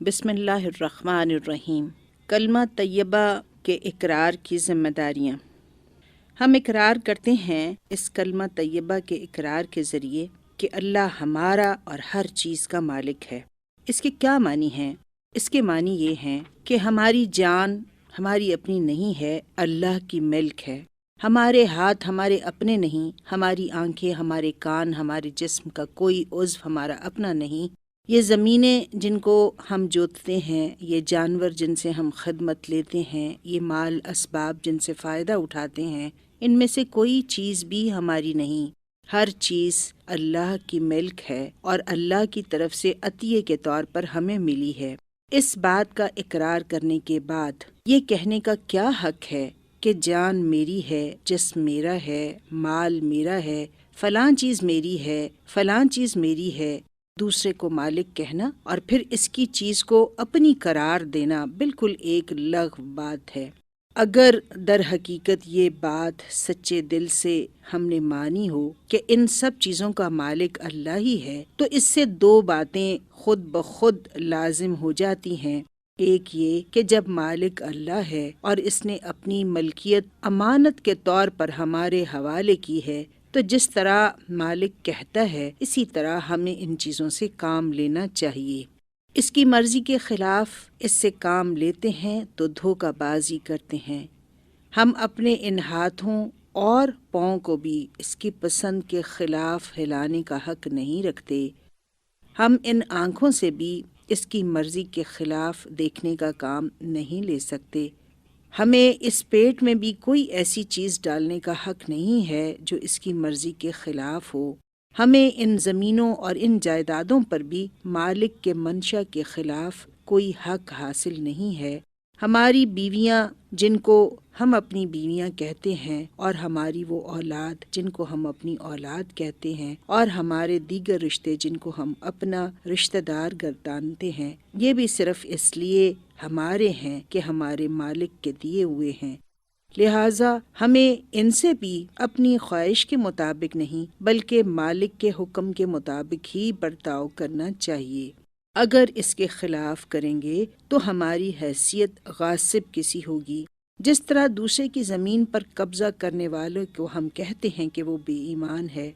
بسم اللہ الرحمن الرحیم۔ کلمہ طیبہ کے اقرار کی ذمہ داریاں۔ ہم اقرار کرتے ہیں اس کلمہ طیبہ کے اقرار کے ذریعے کہ اللہ ہمارا اور ہر چیز کا مالک ہے۔ اس کے کیا معنی ہیں؟ اس کے معنی یہ ہیں کہ ہماری جان ہماری اپنی نہیں ہے، اللہ کی ملک ہے۔ ہمارے ہاتھ ہمارے اپنے نہیں، ہماری آنکھیں، ہمارے کان، ہمارے جسم کا کوئی عضو ہمارا اپنا نہیں۔ یہ زمینیں جن کو ہم جوتتے ہیں، یہ جانور جن سے ہم خدمت لیتے ہیں، یہ مال اسباب جن سے فائدہ اٹھاتے ہیں، ان میں سے کوئی چیز بھی ہماری نہیں۔ ہر چیز اللہ کی ملک ہے اور اللہ کی طرف سے عطیے کے طور پر ہمیں ملی ہے۔ اس بات کا اقرار کرنے کے بعد یہ کہنے کا کیا حق ہے کہ جان میری ہے، جسم میرا ہے، مال میرا ہے، فلاں چیز میری ہے، فلاں چیز میری ہے۔ دوسرے کو مالک کہنا اور پھر اس کی چیز کو اپنی قرار دینا بالکل ایک لغو بات ہے۔ اگر در حقیقت یہ بات سچے دل سے ہم نے مانی ہو کہ ان سب چیزوں کا مالک اللہ ہی ہے، تو اس سے دو باتیں خود بخود لازم ہو جاتی ہیں۔ ایک یہ کہ جب مالک اللہ ہے اور اس نے اپنی ملکیت امانت کے طور پر ہمارے حوالے کی ہے، تو جس طرح مالک کہتا ہے اسی طرح ہمیں ان چیزوں سے کام لینا چاہیے۔ اس کی مرضی کے خلاف اس سے کام لیتے ہیں تو دھوکہ بازی کرتے ہیں۔ ہم اپنے ان ہاتھوں اور پاؤں کو بھی اس کی پسند کے خلاف ہلانے کا حق نہیں رکھتے۔ ہم ان آنکھوں سے بھی اس کی مرضی کے خلاف دیکھنے کا کام نہیں لے سکتے۔ ہمیں اس پیٹ میں بھی کوئی ایسی چیز ڈالنے کا حق نہیں ہے جو اس کی مرضی کے خلاف ہو۔ ہمیں ان زمینوں اور ان جائیدادوں پر بھی مالک کے منشا کے خلاف کوئی حق حاصل نہیں ہے۔ ہماری بیویاں جن کو ہم اپنی بیویاں کہتے ہیں، اور ہماری وہ اولاد جن کو ہم اپنی اولاد کہتے ہیں، اور ہمارے دیگر رشتے جن کو ہم اپنا رشتہ دار گردانتے ہیں، یہ بھی صرف اس لیے ہمارے ہیں کہ ہمارے مالک کے دیے ہوئے ہیں۔ لہٰذا ہمیں ان سے بھی اپنی خواہش کے مطابق نہیں بلکہ مالک کے حکم کے مطابق ہی برتاؤ کرنا چاہیے۔ اگر اس کے خلاف کریں گے تو ہماری حیثیت غاصب کسی ہوگی۔ جس طرح دوسرے کی زمین پر قبضہ کرنے والے کو ہم کہتے ہیں کہ وہ بے ایمان ہے،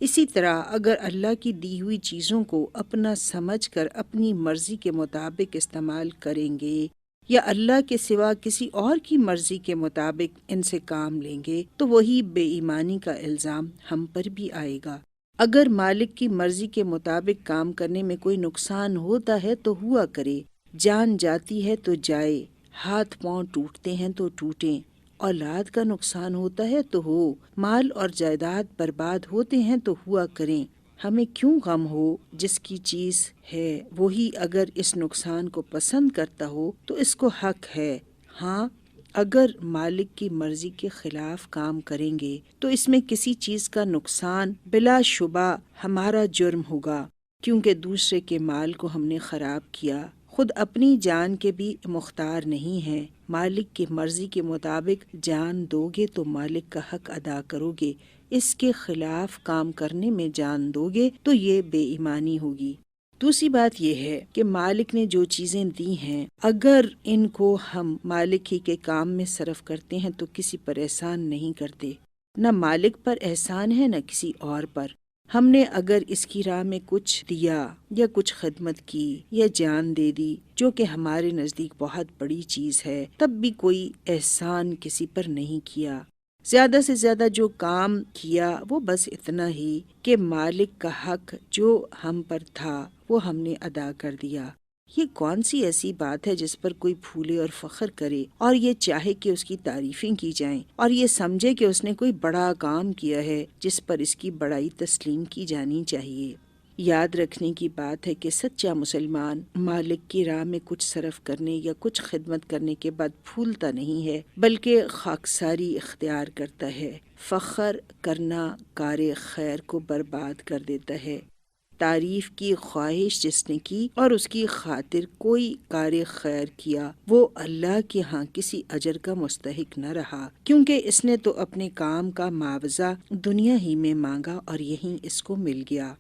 اسی طرح اگر اللہ کی دی ہوئی چیزوں کو اپنا سمجھ کر اپنی مرضی کے مطابق استعمال کریں گے یا اللہ کے سوا کسی اور کی مرضی کے مطابق ان سے کام لیں گے تو وہی بے ایمانی کا الزام ہم پر بھی آئے گا۔ اگر مالک کی مرضی کے مطابق کام کرنے میں کوئی نقصان ہوتا ہے تو ہوا کرے، جان جاتی ہے تو جائے، ہاتھ پاؤں ٹوٹتے ہیں تو ٹوٹیں، اولاد کا نقصان ہوتا ہے تو ہو، مال اور جائیداد برباد ہوتے ہیں تو ہوا کریں۔ ہمیں کیوں غم ہو؟ جس کی چیز ہے وہی اگر اس نقصان کو پسند کرتا ہو تو اس کو حق ہے۔ ہاں، اگر مالک کی مرضی کے خلاف کام کریں گے تو اس میں کسی چیز کا نقصان بلا شبہ ہمارا جرم ہوگا، کیونکہ دوسرے کے مال کو ہم نے خراب کیا۔ خود اپنی جان کے بھی مختار نہیں ہے۔ مالک کی مرضی کے مطابق جان دو گے تو مالک کا حق ادا کرو گے، اس کے خلاف کام کرنے میں جان دو گے تو یہ بے ایمانی ہوگی۔ دوسری بات یہ ہے کہ مالک نے جو چیزیں دی ہیں اگر ان کو ہم مالک ہی کے کام میں صرف کرتے ہیں تو کسی پر احسان نہیں کرتے، نہ مالک پر احسان ہے نہ کسی اور پر۔ ہم نے اگر اس کی راہ میں کچھ دیا یا کچھ خدمت کی یا جان دے دی جو کہ ہمارے نزدیک بہت بڑی چیز ہے، تب بھی کوئی احسان کسی پر نہیں کیا۔ زیادہ سے زیادہ جو کام کیا وہ بس اتنا ہی کہ مالک کا حق جو ہم پر تھا وہ ہم نے ادا کر دیا۔ یہ کون سی ایسی بات ہے جس پر کوئی پھولے اور فخر کرے اور یہ چاہے کہ اس کی تعریفیں کی جائیں اور یہ سمجھے کہ اس نے کوئی بڑا کام کیا ہے جس پر اس کی بڑائی تسلیم کی جانی چاہیے۔ یاد رکھنے کی بات ہے کہ سچا مسلمان مالک کی راہ میں کچھ صرف کرنے یا کچھ خدمت کرنے کے بعد پھولتا نہیں ہے بلکہ خاکساری اختیار کرتا ہے۔ فخر کرنا کار خیر کو برباد کر دیتا ہے۔ تعریف کی خواہش جس نے کی اور اس کی خاطر کوئی کار خیر کیا، وہ اللہ کے ہاں کسی اجر کا مستحق نہ رہا، کیونکہ اس نے تو اپنے کام کا معاوضہ دنیا ہی میں مانگا اور یہیں اس کو مل گیا۔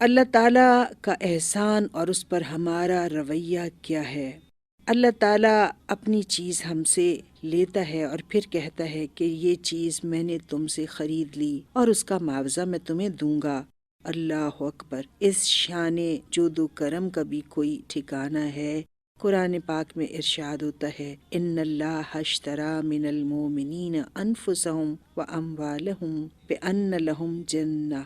اللہ تعالیٰ کا احسان اور اس پر ہمارا رویہ کیا ہے۔ اللہ تعالیٰ اپنی چیز ہم سے لیتا ہے اور پھر کہتا ہے کہ یہ چیز میں نے تم سے خرید لی اور اس کا معاوضہ میں تمہیں دوں گا۔ اللہ اکبر! اس شان جود و کرم کا بھی کوئی ٹھکانہ ہے؟ قرآن پاک میں ارشاد ہوتا ہے، ان اللہ اشتری من المؤمنین انفسہم واموالہم بان لہم جنہ،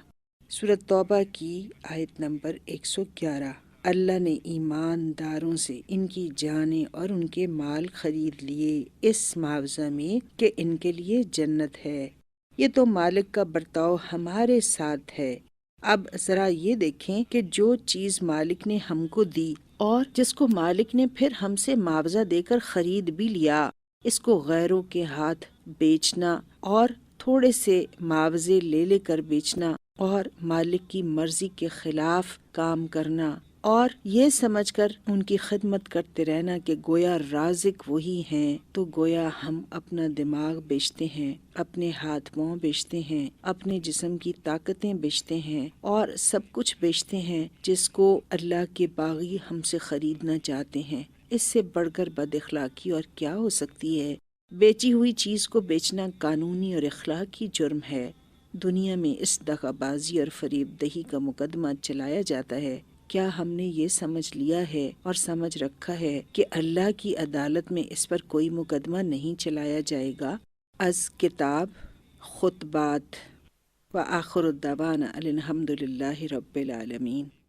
سورۃ توبہ کی آیت نمبر 111۔ اللہ نے ایمانداروں سے ان کی جانیں اور ان کے مال خرید لیے اس معاوضہ میں کہ ان کے لیے جنت ہے۔ یہ تو مالک کا برتاؤ ہمارے ساتھ ہے۔ اب ذرا یہ دیکھیں کہ جو چیز مالک نے ہم کو دی اور جس کو مالک نے پھر ہم سے معاوضہ دے کر خرید بھی لیا، اس کو غیروں کے ہاتھ بیچنا اور تھوڑے سے معاوضے لے لے کر بیچنا اور مالک کی مرضی کے خلاف کام کرنا اور یہ سمجھ کر ان کی خدمت کرتے رہنا کہ گویا رازق وہی ہیں، تو گویا ہم اپنا دماغ بیچتے ہیں، اپنے ہاتھ پاؤں بیچتے ہیں، اپنے جسم کی طاقتیں بیچتے ہیں اور سب کچھ بیچتے ہیں جس کو اللہ کے باغی ہم سے خریدنا چاہتے ہیں۔ اس سے بڑھ کر بد اخلاقی اور کیا ہو سکتی ہے؟ بیچی ہوئی چیز کو بیچنا قانونی اور اخلاقی جرم ہے۔ دنیا میں اس دغا بازی اور فریب دہی کا مقدمہ چلایا جاتا ہے۔ کیا ہم نے یہ سمجھ لیا ہے اور سمجھ رکھا ہے کہ اللہ کی عدالت میں اس پر کوئی مقدمہ نہیں چلایا جائے گا؟ از کتاب خطبات وآخر الدعوانا الحمد للہ رب العالمین۔